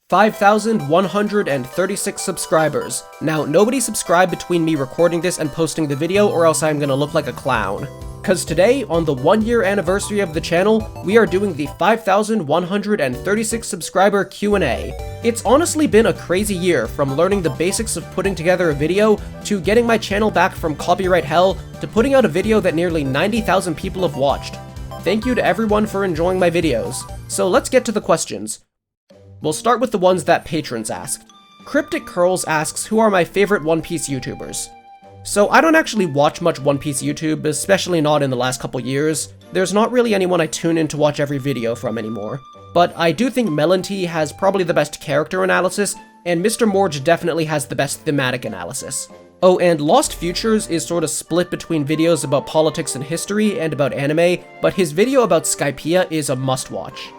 5,136 subscribers. Now, nobody subscribe between me recording this and posting the video, or else I'm gonna look like a clown. Cause today, on the 1-year anniversary of the channel, we are doing the 5,136 subscriber Q&A. It's honestly been a crazy year, from learning the basics of putting together a video, to getting my channel back from copyright hell, to putting out a video that nearly 90,000 people have watched. Thank you to everyone for enjoying my videos. So let's get to the questions. We'll start with the ones that patrons asked. Cryptic Curls asks, who are my favorite One Piece YouTubers? So I don't actually watch much One Piece YouTube, especially not in the last couple years. There's not really anyone I tune in to watch every video from anymore. But I do think Melon-T has probably the best character analysis, and Mr. Morge definitely has the best thematic analysis. Oh, and Lost Futures is sort of split between videos about politics and history and about anime, but his video about Skypiea is a must-watch.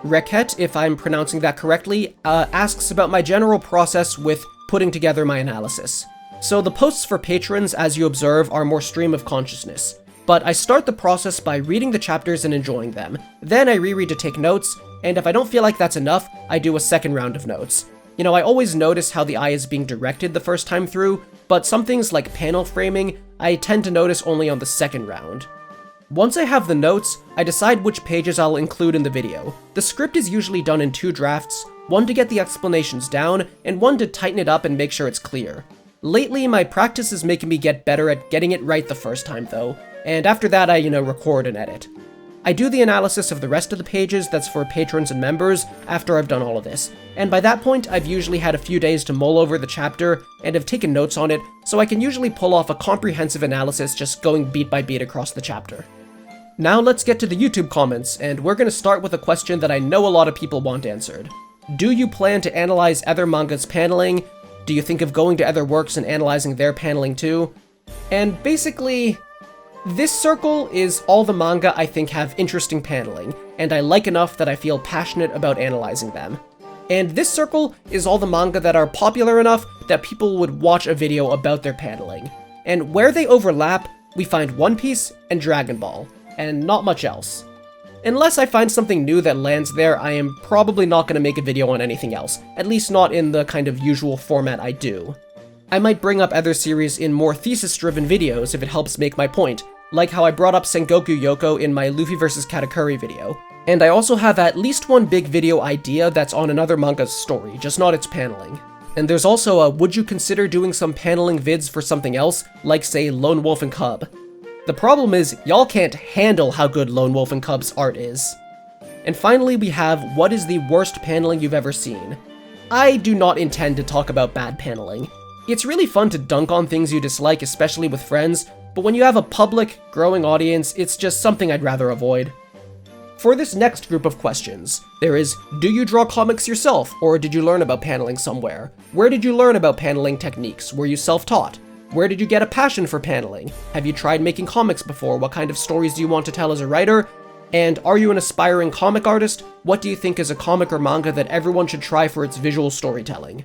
Reket, if I'm pronouncing that correctly, asks about my general process with putting together my analysis. So the posts for patrons, as you observe, are more stream of consciousness. But I start the process by reading the chapters and enjoying them. Then I reread to take notes, and if I don't feel like that's enough, I do a second round of notes. You know, I always notice how the eye is being directed the first time through, but some things like panel framing, I tend to notice only on the second round. Once I have the notes, I decide which pages I'll include in the video. The script is usually done in 2 drafts, one to get the explanations down, and one to tighten it up and make sure it's clear. Lately, my practice is making me get better at getting it right the first time though, and after that I, record and edit. I do the analysis of the rest of the pages that's for patrons and members after I've done all of this, and by that point I've usually had a few days to mull over the chapter and have taken notes on it, so I can usually pull off a comprehensive analysis just going beat by beat across the chapter. Now let's get to the YouTube comments, and we're going to start with a question that I know a lot of people want answered. Do you plan to analyze other manga's paneling? Do you think of going to other works and analyzing their paneling too? And basically, this circle is all the manga I think have interesting paneling, and I like enough that I feel passionate about analyzing them. And this circle is all the manga that are popular enough that people would watch a video about their paneling. And where they overlap, we find One Piece and Dragon Ball, and not much else. Unless I find something new that lands there, I am probably not going to make a video on anything else, at least not in the kind of usual format I do. I might bring up other series in more thesis-driven videos if it helps make my point, like how I brought up Sengoku Yoko in my Luffy vs Katakuri video. And I also have at least one big video idea that's on another manga's story, just not its paneling. And there's also a would you consider doing some paneling vids for something else, like say Lone Wolf and Cub. The problem is, y'all can't handle how good Lone Wolf and Cub's art is. And finally we have, what is the worst paneling you've ever seen? I do not intend to talk about bad paneling. It's really fun to dunk on things you dislike, especially with friends, but when you have a public, growing audience, it's just something I'd rather avoid. For this next group of questions, there is, do you draw comics yourself, or did you learn about paneling somewhere? Where did you learn about paneling techniques? Were you self-taught? Where did you get a passion for paneling? Have you tried making comics before? What kind of stories do you want to tell as a writer? And are you an aspiring comic artist? What do you think is a comic or manga that everyone should try for its visual storytelling?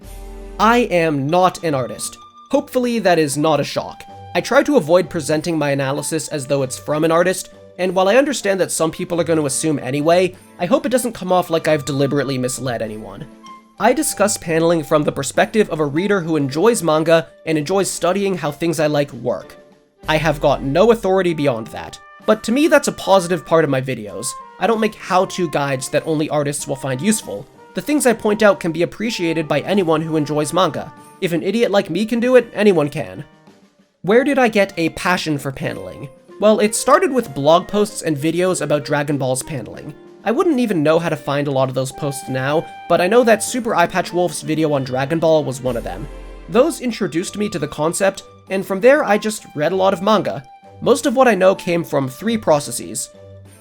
I am not an artist. Hopefully that is not a shock. I try to avoid presenting my analysis as though it's from an artist, and while I understand that some people are going to assume anyway, I hope it doesn't come off like I've deliberately misled anyone. I discuss paneling from the perspective of a reader who enjoys manga and enjoys studying how things I like work. I have got no authority beyond that, but to me that's a positive part of my videos. I don't make how-to guides that only artists will find useful. The things I point out can be appreciated by anyone who enjoys manga. If an idiot like me can do it, anyone can. Where did I get a passion for paneling? Well, it started with blog posts and videos about Dragon Ball's paneling. I wouldn't even know how to find a lot of those posts now, but I know that Super Eyepatch Wolf's video on Dragon Ball was one of them. Those introduced me to the concept, and from there I just read a lot of manga. Most of what I know came from 3 processes.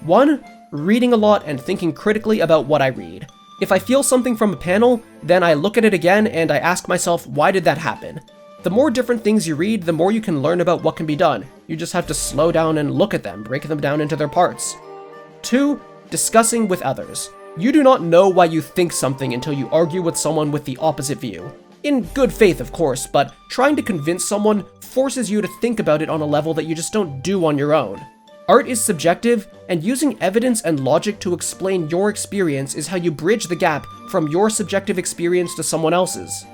1. Reading a lot and thinking critically about what I read. If I feel something from a panel, then I look at it again and I ask myself, why did that happen? The more different things you read, the more you can learn about what can be done. You just have to slow down and look at them, break them down into their parts. 2. Discussing with others. You do not know why you think something until you argue with someone with the opposite view. In good faith, of course, but trying to convince someone forces you to think about it on a level that you just don't do on your own. Art is subjective, and using evidence and logic to explain your experience is how you bridge the gap from your subjective experience to someone else's.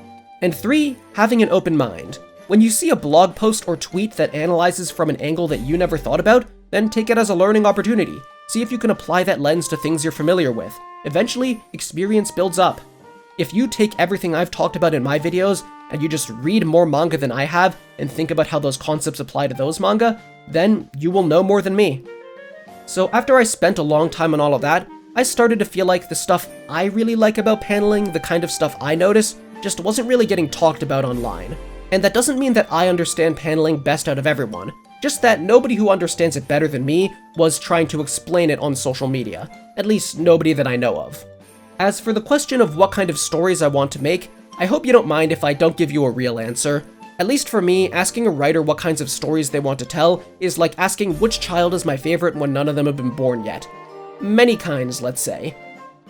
And 3, having an open mind. When you see a blog post or tweet that analyzes from an angle that you never thought about, then take it as a learning opportunity. See if you can apply that lens to things you're familiar with. Eventually, experience builds up. If you take everything I've talked about in my videos, and you just read more manga than I have, and think about how those concepts apply to those manga, then you will know more than me. So after I spent a long time on all of that, I started to feel like the stuff I really like about paneling, the kind of stuff I notice, just wasn't really getting talked about online. And that doesn't mean that I understand paneling best out of everyone, just that nobody who understands it better than me was trying to explain it on social media, at least nobody that I know of. As for the question of what kind of stories I want to make, I hope you don't mind if I don't give you a real answer. At least for me, asking a writer what kinds of stories they want to tell is like asking which child is my favorite when none of them have been born yet. Many kinds, let's say.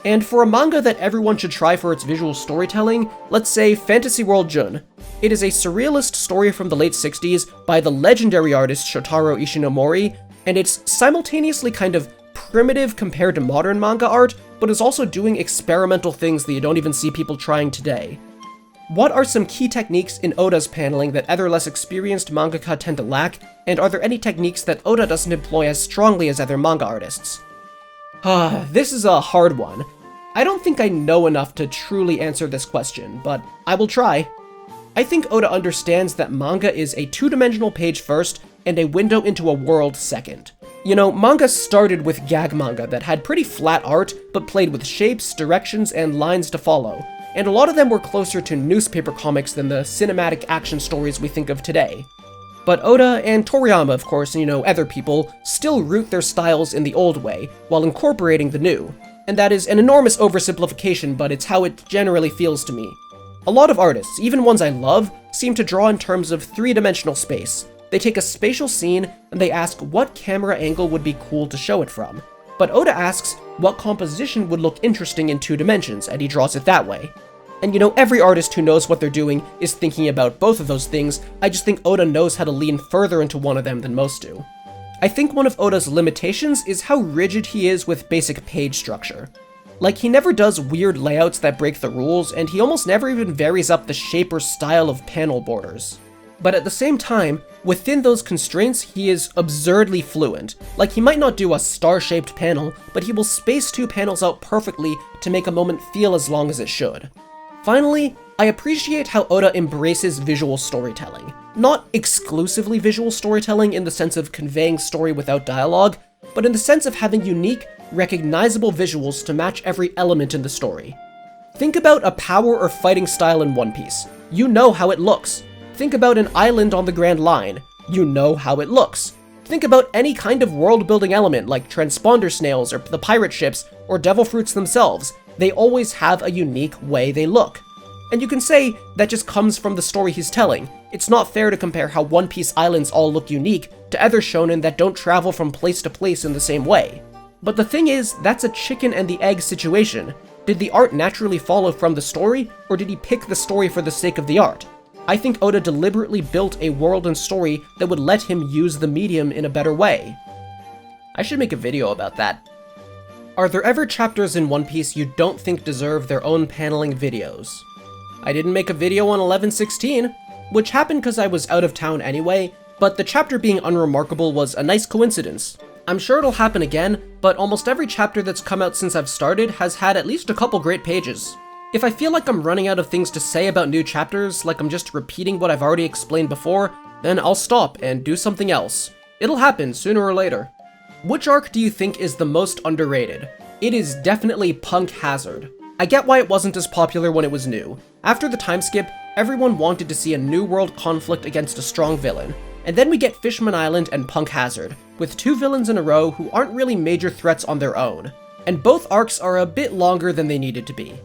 And for a manga that everyone should try for its visual storytelling, let's say Fantasy World Jun. It is a surrealist story from the late 60s by the legendary artist Shotaro Ishinomori, and it's simultaneously kind of primitive compared to modern manga art, but is also doing experimental things that you don't even see people trying today. What are some key techniques in Oda's paneling that other less experienced mangaka tend to lack, and are there any techniques that Oda doesn't employ as strongly as other manga artists? This is a hard one. I don't think I know enough to truly answer this question, but I will try. I think Oda understands that manga is a two-dimensional page first, and a window into a world second. You know, manga started with gag manga that had pretty flat art, but played with shapes, directions, and lines to follow, and a lot of them were closer to newspaper comics than the cinematic action stories we think of today. But Oda and Toriyama, of course, and other people, still root their styles in the old way, while incorporating the new. And that is an enormous oversimplification, but it's how it generally feels to me. A lot of artists, even ones I love, seem to draw in terms of three-dimensional space. They take a spatial scene, and they ask what camera angle would be cool to show it from. But Oda asks what composition would look interesting in 2 dimensions, and he draws it that way. And every artist who knows what they're doing is thinking about both of those things. I just think Oda knows how to lean further into one of them than most do. I think one of Oda's limitations is how rigid he is with basic page structure. Like, he never does weird layouts that break the rules, and he almost never even varies up the shape or style of panel borders. But at the same time, within those constraints, he is absurdly fluent. Like, he might not do a star-shaped panel, but he will space 2 panels out perfectly to make a moment feel as long as it should. Finally, I appreciate how Oda embraces visual storytelling. Not exclusively visual storytelling in the sense of conveying story without dialogue, but in the sense of having unique, recognizable visuals to match every element in the story. Think about a power or fighting style in One Piece. You know how it looks. Think about an island on the Grand Line. You know how it looks. Think about any kind of world-building element like transponder snails or the pirate ships or devil fruits themselves. They always have a unique way they look. And you can say that just comes from the story he's telling. It's not fair to compare how One Piece islands all look unique to other shonen that don't travel from place to place in the same way. But the thing is, that's a chicken and the egg situation. Did the art naturally follow from the story, or did he pick the story for the sake of the art? I think Oda deliberately built a world and story that would let him use the medium in a better way. I should make a video about that. Are there ever chapters in One Piece you don't think deserve their own paneling videos? I didn't make a video on 1116, which happened because I was out of town anyway, but the chapter being unremarkable was a nice coincidence. I'm sure it'll happen again, but almost every chapter that's come out since I've started has had at least a couple great pages. If I feel like I'm running out of things to say about new chapters, like I'm just repeating what I've already explained before, then I'll stop and do something else. It'll happen sooner or later. Which arc do you think is the most underrated? It is definitely Punk Hazard. I get why it wasn't as popular when it was new. After the time skip, everyone wanted to see a new world conflict against a strong villain, and then we get Fishman Island and Punk Hazard, with 2 villains in a row who aren't really major threats on their own, and both arcs are a bit longer than they needed to be.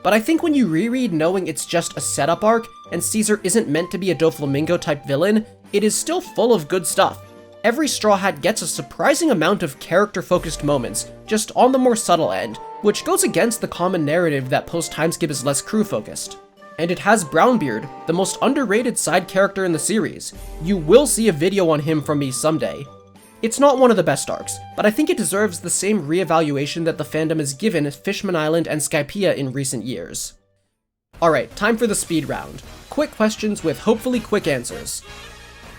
But I think when you reread knowing it's just a setup arc, and Caesar isn't meant to be a Doflamingo type villain, it is still full of good stuff. Every Straw Hat gets a surprising amount of character-focused moments, just on the more subtle end, which goes against the common narrative that post-timeskip is less crew-focused. And it has Brownbeard, the most underrated side character in the series. You will see a video on him from me someday. It's not one of the best arcs, but I think it deserves the same reevaluation that the fandom has given Fishman Island and Skypiea in recent years. Alright, time for the speed round. Quick questions with hopefully quick answers.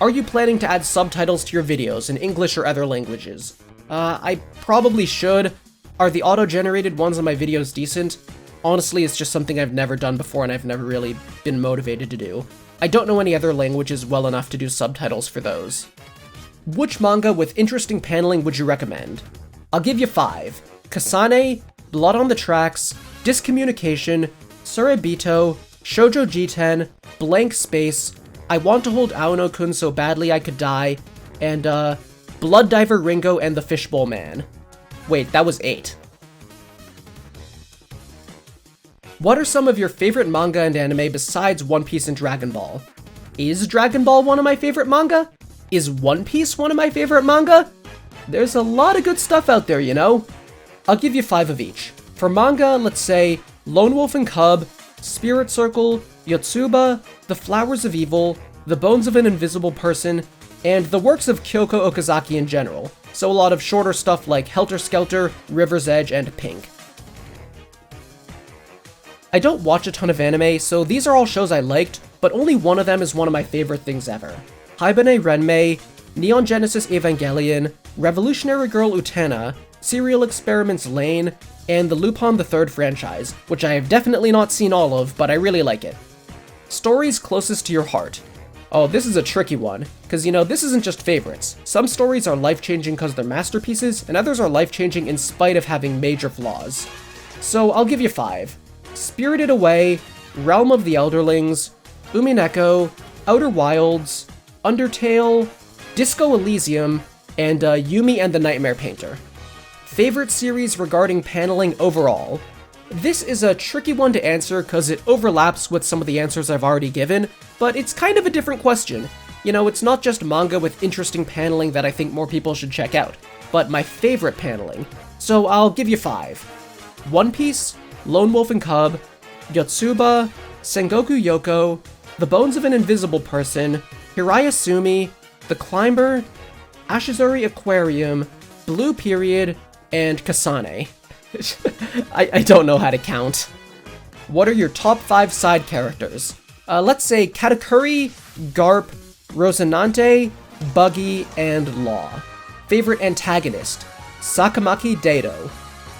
Are you planning to add subtitles to your videos in English or other languages? I probably should. Are the auto-generated ones on my videos decent? Honestly, it's just something I've never done before and I've never really been motivated to do. I don't know any other languages well enough to do subtitles for those. Which manga with interesting paneling would you recommend? I'll give you 5. Kasane, Blood on the Tracks, Discommunication, Surebito, Shoujo Jiten, Blank Space, I Want to Hold Aono-kun So Badly I Could Die, and Blood Diver Ringo and the Fishbowl Man. Wait, that was 8. What are some of your favorite manga and anime besides One Piece and Dragon Ball? Is Dragon Ball one of my favorite manga? Is One Piece one of my favorite manga? There's a lot of good stuff out there, you know? I'll give you 5 of each. For manga, let's say Lone Wolf and Cub, Spirit Circle, Yotsuba, The Flowers of Evil, The Bones of an Invisible Person, and the works of Kyoko Okazaki in general, so a lot of shorter stuff like Helter Skelter, River's Edge, and Pink. I don't watch a ton of anime, so these are all shows I liked, but only one of them is one of my favorite things ever. Haibane Renmei, Neon Genesis Evangelion, Revolutionary Girl Utena, Serial Experiments Lane, and the Lupin the Third franchise, which I have definitely not seen all of, but I really like it. Stories closest to your heart. Oh, this is a tricky one, because you know, this isn't just favorites. Some stories are life-changing because they're masterpieces, and others are life-changing in spite of having major flaws. So I'll give you 5. Spirited Away, Realm of the Elderlings, Umineko, Outer Wilds, Undertale, Disco Elysium, and Yumi and the Nightmare Painter. Favorite series regarding paneling overall. This is a tricky one to answer because it overlaps with some of the answers I've already given, but it's kind of a different question. You know, it's not just manga with interesting paneling that I think more people should check out, but my favorite paneling. So I'll give you 5. One Piece, Lone Wolf and Cub, Yotsuba, Sengoku Yoko, The Bones of an Invisible Person, Hiraya Sumi, The Climber, Ashizuri Aquarium, Blue Period, and Kasane. I don't know how to count. What are your top 5 side characters? Let's say Katakuri, Garp, Rosinante, Buggy, and Law. Favorite antagonist? Sakamaki Dado.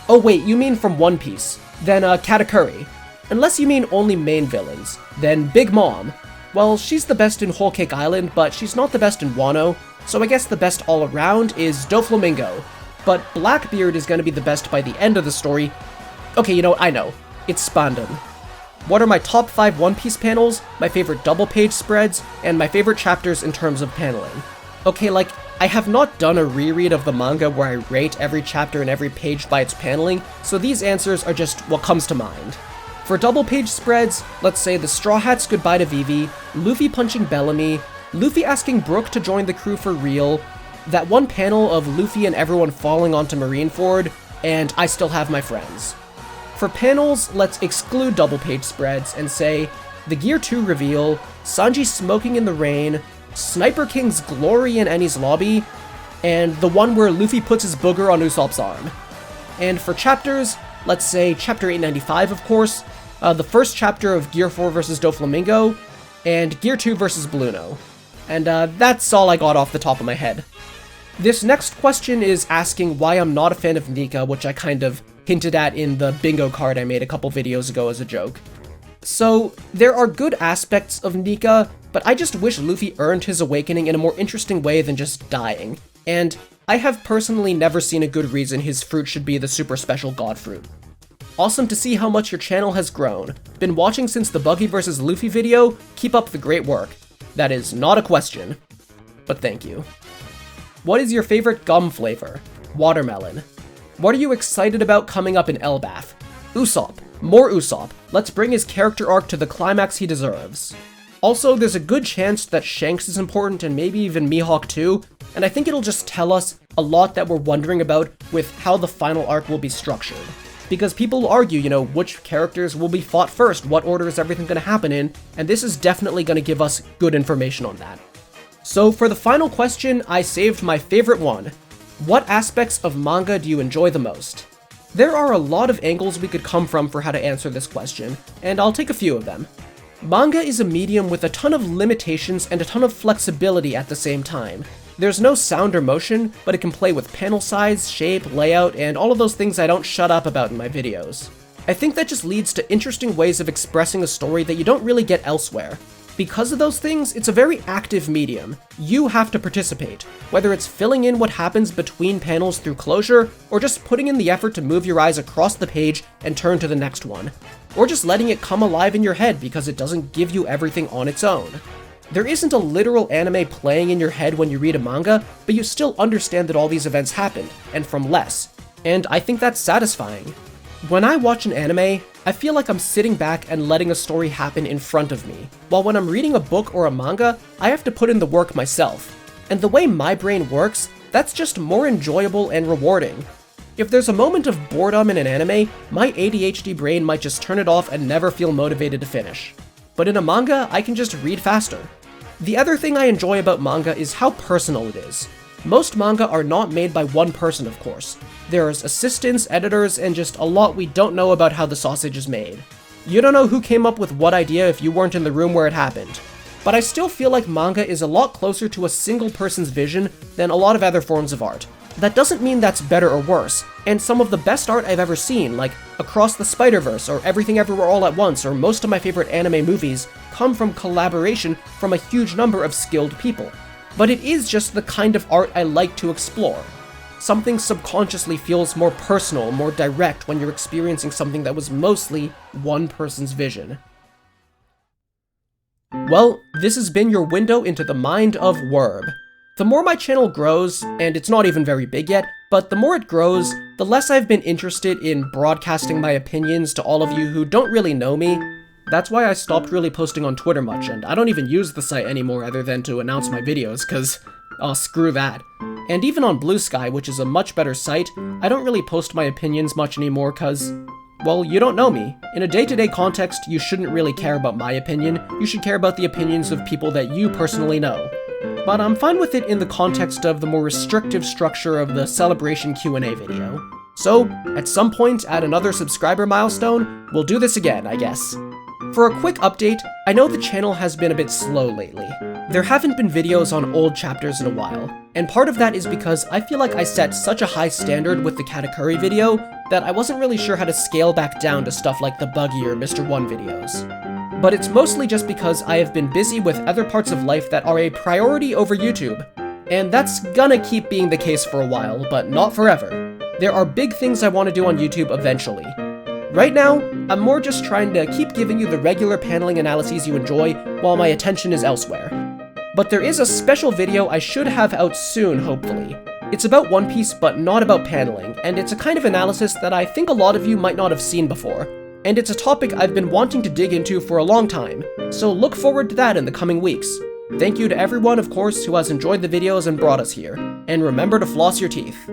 Oh wait, you mean from One Piece. Then Katakuri. Unless you mean only main villains, then Big Mom. Well, she's the best in Whole Cake Island, but she's not the best in Wano, so I guess the best all around is Doflamingo. But Blackbeard is gonna be the best by the end of the story. Okay, you know, I know. It's Spandam. What are my top 5 One Piece panels, my favorite double page spreads, and my favorite chapters in terms of paneling? Okay, like, I have not done a reread of the manga where I rate every chapter and every page by its paneling, so these answers are just what comes to mind. For double page spreads, let's say the Straw Hat's goodbye to Vivi, Luffy punching Bellamy, Luffy asking Brook to join the crew for real, that one panel of Luffy and everyone falling onto Marineford, and I Still Have My Friends. For panels, let's exclude double page spreads and say the Gear 2 reveal, Sanji smoking in the rain, Sniper King's glory in Eni's lobby, and the one where Luffy puts his booger on Usopp's arm. And for chapters, let's say chapter 895 of course, the first chapter of Gear 4 vs Doflamingo, and Gear 2 vs Blueno. And that's all I got off the top of my head. This next question is asking why I'm not a fan of Nika, which I kind of hinted at in the bingo card I made a couple videos ago as a joke. So, there are good aspects of Nika, but I just wish Luffy earned his awakening in a more interesting way than just dying. And I have personally never seen a good reason his fruit should be the super special god fruit. Awesome to see how much your channel has grown. Been watching since the Buggy vs Luffy video, keep up the great work. That is not a question, but thank you. What is your favorite gum flavor? Watermelon. What are you excited about coming up in Elbaf? Usopp. More Usopp. Let's bring his character arc to the climax he deserves. Also, there's a good chance that Shanks is important and maybe even Mihawk too, and I think it'll just tell us a lot that we're wondering about with how the final arc will be structured. Because people argue, you know, which characters will be fought first, what order is everything going to happen in, and this is definitely going to give us good information on that. So for the final question, I saved my favorite one. What aspects of manga do you enjoy the most? There are a lot of angles we could come from for how to answer this question, and I'll take a few of them. Manga is a medium with a ton of limitations and a ton of flexibility at the same time. There's no sound or motion, but it can play with panel size, shape, layout, and all of those things I don't shut up about in my videos. I think that just leads to interesting ways of expressing a story that you don't really get elsewhere. Because of those things, it's a very active medium. You have to participate, whether it's filling in what happens between panels through closure, or just putting in the effort to move your eyes across the page and turn to the next one, or just letting it come alive in your head because it doesn't give you everything on its own. There isn't a literal anime playing in your head when you read a manga, but you still understand that all these events happened, and from less, and I think that's satisfying. When I watch an anime, I feel like I'm sitting back and letting a story happen in front of me, while when I'm reading a book or a manga, I have to put in the work myself. And the way my brain works, that's just more enjoyable and rewarding. If there's a moment of boredom in an anime, my ADHD brain might just turn it off and never feel motivated to finish. But in a manga, I can just read faster. The other thing I enjoy about manga is how personal it is. Most manga are not made by one person, of course. There's assistants, editors, and just a lot we don't know about how the sausage is made. You don't know who came up with what idea if you weren't in the room where it happened. But I still feel like manga is a lot closer to a single person's vision than a lot of other forms of art. That doesn't mean that's better or worse, and some of the best art I've ever seen, like Across the Spider-Verse or Everything Everywhere All at Once or most of my favorite anime movies, come from collaboration from a huge number of skilled people. But it is just the kind of art I like to explore. Something subconsciously feels more personal, more direct when you're experiencing something that was mostly one person's vision. Well, this has been your window into the mind of Werb. The more my channel grows, and it's not even very big yet, but the more it grows, the less I've been interested in broadcasting my opinions to all of you who don't really know me. That's why I stopped really posting on Twitter much, and I don't even use the site anymore other than to announce my videos, cause, oh, screw that. And even on Blue Sky, which is a much better site, I don't really post my opinions much anymore cause, well, you don't know me. In a day-to-day context, you shouldn't really care about my opinion, you should care about the opinions of people that you personally know. But I'm fine with it in the context of the more restrictive structure of the Celebration Q&A video. So, at some point at another subscriber milestone, we'll do this again, I guess. For a quick update, I know the channel has been a bit slow lately. There haven't been videos on old chapters in a while, and part of that is because I feel like I set such a high standard with the Katakuri video that I wasn't really sure how to scale back down to stuff like the Buggy or Mr. 1 videos. But it's mostly just because I have been busy with other parts of life that are a priority over YouTube. And that's gonna keep being the case for a while, but not forever. There are big things I want to do on YouTube eventually. Right now, I'm more just trying to keep giving you the regular paneling analyses you enjoy while my attention is elsewhere. But there is a special video I should have out soon, hopefully. It's about One Piece, but not about paneling, and it's a kind of analysis that I think a lot of you might not have seen before. And it's a topic I've been wanting to dig into for a long time, so look forward to that in the coming weeks. Thank you to everyone, of course, who has enjoyed the videos and brought us here, and remember to floss your teeth.